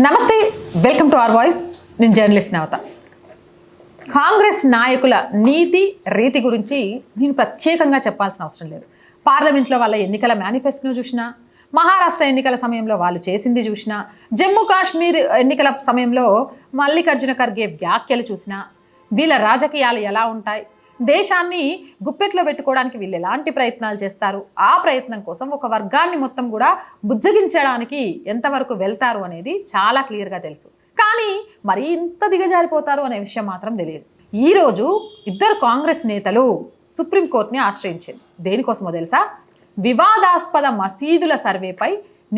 నమస్తే, welcome to our voice. నేను journalist నవత. కాంగ్రెస్ నాయకుల నీతి రీతి గురించి నేను ప్రత్యేకంగా చెప్పాల్సిన అవసరం లేదు. పార్లమెంట్లో వాళ్ళ ఎన్నికల మేనిఫెస్టోను చూసినా, మహారాష్ట్ర ఎన్నికల సమయంలో వాళ్ళు చేసింది చూసినా, జమ్మూ కాశ్మీర్ ఎన్నికల సమయంలో మల్లికార్జున ఖర్గే వ్యాఖ్యలు చూసినా, వీళ్ళ రాజకీయాలు ఎలా ఉంటాయి, దేశాన్ని గుప్పెట్లో పెట్టుకోవడానికి వీళ్ళు ఎలాంటి ప్రయత్నాలు చేస్తారు, ఆ ప్రయత్నం కోసం ఒక వర్గాన్ని మొత్తం కూడా బుజ్జగించడానికి ఎంతవరకు వెళ్తారు అనేది చాలా క్లియర్గా తెలుసు. కానీ మరి ఇంత దిగజారిపోతారు అనే విషయం మాత్రం తెలియదు. ఈరోజు ఇద్దరు కాంగ్రెస్ నేతలు సుప్రీంకోర్టుని ఆశ్రయించింది. దేనికోసమో తెలుసా? వివాదాస్పద మసీదుల సర్వేపై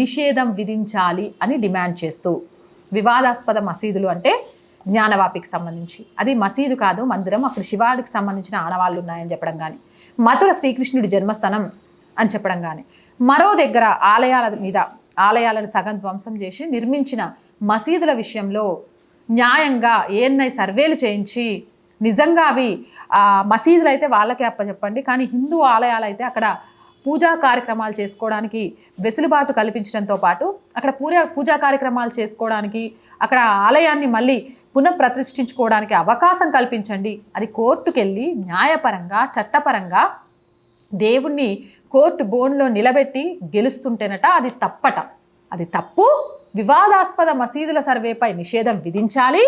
నిషేధం విధించాలి అని డిమాండ్ చేస్తూ. వివాదాస్పద మసీదులు అంటే జ్ఞానవాపికి సంబంధించి, అది మసీదు కాదు, మందిరం, అక్కడ శివాడికి సంబంధించిన ఆనవాళ్ళు ఉన్నాయని చెప్పడం కానీ, మథుర శ్రీకృష్ణుడి జన్మస్థానం అని చెప్పడం కానీ, మరో దగ్గర ఆలయాలను సగం ధ్వంసం చేసి నిర్మించిన మసీదుల విషయంలో న్యాయంగా ఏఎన్ఐ సర్వేలు చేయించి నిజంగా అవి మసీదులు అయితే వాళ్ళకే అప్పచెప్పండి, కానీ హిందూ ఆలయాలు అయితే అక్కడ పూజా కార్యక్రమాలు చేసుకోవడానికి వెసులుబాటు కల్పించడంతో పాటు అక్కడ పూజా కార్యక్రమాలు చేసుకోవడానికి, అక్కడ ఆలయాన్ని మళ్ళీ పునఃప్రతిష్ఠించుకోవడానికి అవకాశం కల్పించండి అని కోర్టుకెళ్ళి న్యాయపరంగా చట్టపరంగా దేవుణ్ణి కోర్టు బోన్లో నిలబెట్టి గెలుస్తుంటేనట అది తప్పట. అది తప్పు. వివాదాస్పద మసీదుల సర్వేపై నిషేధం విధించాలి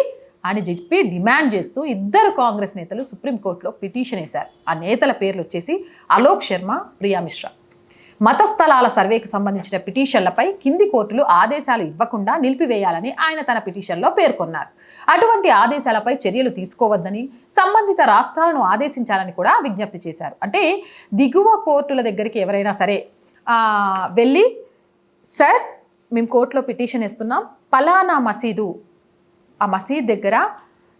అని చెప్పి డిమాండ్ చేస్తూ ఇద్దరు కాంగ్రెస్ నేతలు సుప్రీంకోర్టులో పిటిషన్ వేశారు. ఆ నేతల పేర్లు వచ్చేసి అలోక్ శర్మ, ప్రియా మిశ్రా. మత స్థలాల సర్వేకు సంబంధించిన పిటిషన్లపై కింది కోర్టులు ఆదేశాలు ఇవ్వకుండా నిలిపివేయాలని ఆయన తన పిటిషన్లో పేర్కొన్నారు. అటువంటి ఆదేశాలపై చర్యలు తీసుకోవద్దని సంబంధిత రాష్ట్రాలను ఆదేశించాలని కూడా విజ్ఞప్తి చేశారు. అంటే దిగువ కోర్టుల దగ్గరికి ఎవరైనా సరే వెళ్ళి, సార్ మేము కోర్టులో పిటిషన్ ఇస్తున్నాం, పలానా మసీదు, ఆ మసీద్ దగ్గర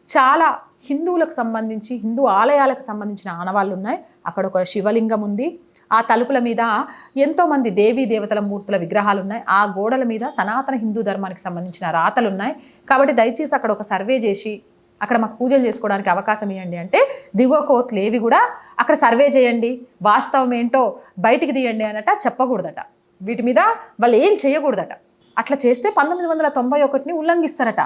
చాలా హిందువులకు సంబంధించి, హిందూ ఆలయాలకు సంబంధించిన ఆనవాళ్ళు ఉన్నాయి, అక్కడ ఒక శివలింగం ఉంది, ఆ తలుపుల మీద ఎంతోమంది దేవీ దేవతల మూర్తుల విగ్రహాలు ఉన్నాయి, ఆ గోడల మీద సనాతన హిందూ ధర్మానికి సంబంధించిన రాతలు ఉన్నాయి, కాబట్టి దయచేసి అక్కడ ఒక సర్వే చేసి అక్కడ మాకు పూజలు చేసుకోవడానికి అవకాశం ఇవ్వండి అంటే, దిగువ కోర్టులు ఏవి కూడా అక్కడ సర్వే చేయండి, వాస్తవం ఏంటో బయటికి తీయండి అనట చెప్పకూడదట. వీటి మీద వాళ్ళు ఏం చేయకూడదట. అట్లా చేస్తే 1991ని ఉల్లంఘిస్తారట.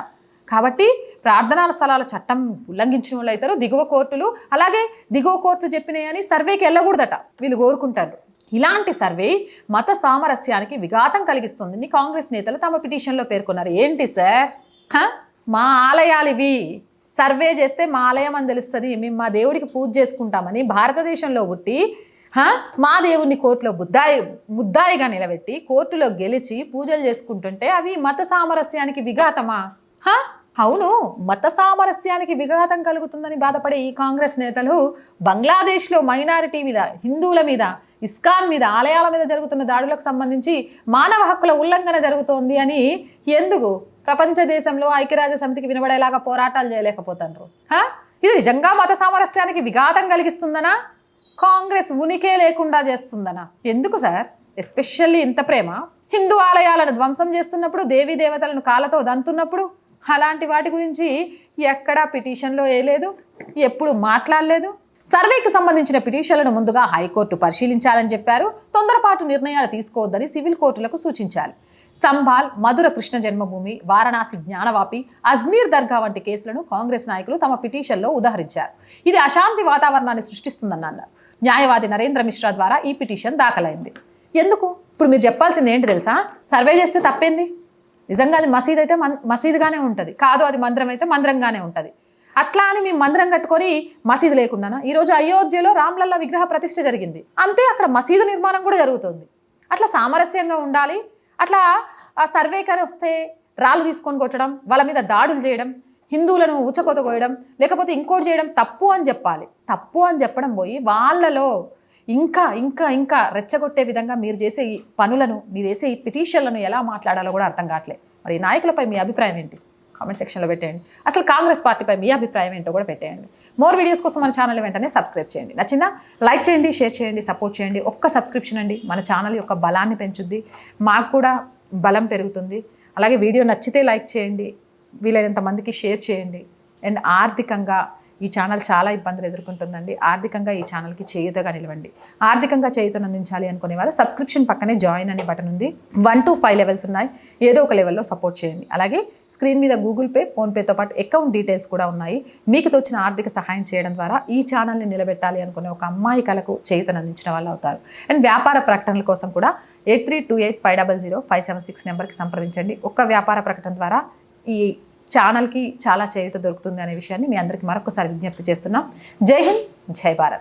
కాబట్టి ప్రార్థనా స్థలాల చట్టం ఉల్లంఘించిన వాళ్ళు అవుతారు దిగువ కోర్టులు. అలాగే దిగువ కోర్టులు చెప్పినాయని సర్వేకి వెళ్ళకూడదట వీళ్ళు కోరుకుంటారు. ఇలాంటి సర్వే మత సామరస్యానికి విఘాతం కలిగిస్తుందని కాంగ్రెస్ నేతలు తమ పిటిషన్లో పేర్కొన్నారు. ఏంటి సార్, మా ఆలయాలు ఇవి, సర్వే చేస్తే మా ఆలయం అని తెలుస్తుంది, మేము మా దేవుడికి పూజ చేసుకుంటామని భారతదేశంలో పుట్టి మా దేవుడిని కోర్టులో ముద్దాయిగా నిలబెట్టి కోర్టులో గెలిచి పూజలు చేసుకుంటుంటే అవి మత సామరస్యానికి విఘాతమా? అవును, మత సామరస్యానికి విఘాతం కలుగుతుందని బాధపడే ఈ కాంగ్రెస్ నేతలు బంగ్లాదేశ్లో మైనారిటీ మీద, హిందువుల మీద, ఇస్కాన్ మీద, ఆలయాల మీద జరుగుతున్న దాడులకు సంబంధించి మానవ హక్కుల ఉల్లంఘన జరుగుతోంది అని ఎందుకు ప్రపంచ దేశంలో ఐక్యరాజ్య సమితికి వినబడేలాగా పోరాటాలు చేయలేకపోతున్నారు? ఇది నిజంగా మత సామరస్యానికి విఘాతం కలిగిస్తుందనా, కాంగ్రెస్ ఉనికే లేకుండా చేస్తుందనా? ఎందుకు సార్ ఎస్పెషల్లీ ఇంత ప్రేమ? హిందూ ఆలయాలను ధ్వంసం చేస్తున్నప్పుడు, దేవీ దేవతలను కాళ్ళతో దంతున్నప్పుడు అలాంటి వాటి గురించి ఎక్కడా పిటిషన్లో వేయలేదు, ఎప్పుడు మాట్లాడలేదు. సర్వేకు సంబంధించిన పిటిషన్లను ముందుగా హైకోర్టు పరిశీలించాలని చెప్పారు. తొందరపాటు నిర్ణయాలు తీసుకోవద్దని సివిల్ కోర్టులకు సూచించాలి. సంభాల్, మధుర కృష్ణ జన్మభూమి, వారణాసి జ్ఞానవాపి, అజ్మీర్ దర్గా వంటి కేసులను కాంగ్రెస్ నాయకులు తమ పిటిషన్లో ఉదహరించారు. ఇది అశాంతి వాతావరణాన్ని సృష్టిస్తుందని అన్నారు. న్యాయవాది నరేంద్ర మిశ్రా ద్వారా ఈ పిటిషన్ దాఖలైంది. ఎందుకు? ఇప్పుడు మీరు చెప్పాల్సింది ఏంటి తెలుసా? సర్వే చేస్తే తప్పేంది? నిజంగా అది మసీద్ అయితే మసీదుగానే ఉంటుంది, కాదు అది మందిరం అయితే మందిరంగానే ఉంటుంది. అట్లా అని మేము మందిరం కట్టుకొని మసీదు లేకుండానా? ఈరోజు అయోధ్యలో రామ్లల్ల విగ్రహ ప్రతిష్ఠ జరిగింది, అంతే, అక్కడ మసీదు నిర్మాణం కూడా జరుగుతుంది. అట్లా సామరస్యంగా ఉండాలి. అట్లా ఆ సర్వేకని వస్తే రాళ్ళు తీసుకొని కొట్టడం, వాళ్ళ మీద దాడులు చేయడం, హిందువులను ఊచకోత కోయడం, లేకపోతే ఇంకోటి చేయడం తప్పు అని చెప్పాలి. తప్పు అని చెప్పడం పోయి వాళ్ళలో ఇంకా ఇంకా ఇంకా రెచ్చగొట్టే విధంగా మీరు చేసే ఈ పనులను, మీరు వేసే ఈ పిటిషన్లను ఎలా మాట్లాడాలో కూడా అర్థం కావట్లేదు. మరి ఈ నాయకులపై మీ అభిప్రాయం ఏంటి? కామెంట్ సెక్షన్లో పెట్టేయండి. అసలు కాంగ్రెస్ పార్టీపై మీ అభిప్రాయం ఏంటో కూడా పెట్టేయండి. మోర్ వీడియోస్ కోసం మన ఛానల్ వెంటనే సబ్స్క్రైబ్ చేయండి. నచ్చిందా? లైక్ చేయండి, షేర్ చేయండి, సపోర్ట్ చేయండి. ఒక్క సబ్స్క్రిప్షన్ అండి మన ఛానల్ యొక్క బలాన్ని పెంచుద్ది, మాకు కూడా బలం పెరుగుతుంది. అలాగే వీడియో నచ్చితే లైక్ చేయండి, వీలైనంత మందికి షేర్ చేయండి. అండ్ ఆర్థికంగా ఈ ఛానల్ చాలా ఇబ్బందులు ఎదుర్కొంటుందండి. ఆర్థికంగా ఈ ఛానల్కి చేయూతగా నిలవండి. ఆర్థికంగా చేయూతను అందించాలి అనుకునేవారు సబ్స్క్రిప్షన్ పక్కనే జాయిన్ అనే బటన్ ఉంది. 1 to 5 లెవెల్స్ ఉన్నాయి. ఏదో ఒక లెవెల్లో సపోర్ట్ చేయండి. అలాగే స్క్రీన్ మీద గూగుల్ పే, ఫోన్పేతో పాటు అకౌంట్ డీటెయిల్స్ కూడా ఉన్నాయి. మీకు తోచిన ఆర్థిక సహాయం చేయడం ద్వారా ఈ ఛానల్ని నిలబెట్టాలి అనుకునే ఒక అమ్మాయి కళకు చేయూతను అందించిన వాళ్ళు అవుతారు. అండ్ వ్యాపార ప్రకటనల కోసం కూడా 8328500576 నెంబర్కి సంప్రదించండి. ఒక్క వ్యాపార ప్రకటన ద్వారా ఈ ఛానల్కి చాలా చేయూత దొరుకుతుంది అనే విషయాన్ని మీ అందరికీ మరొకసారి విజ్ఞప్తి చేస్తున్నాం. జై హింద్, జై భారత్.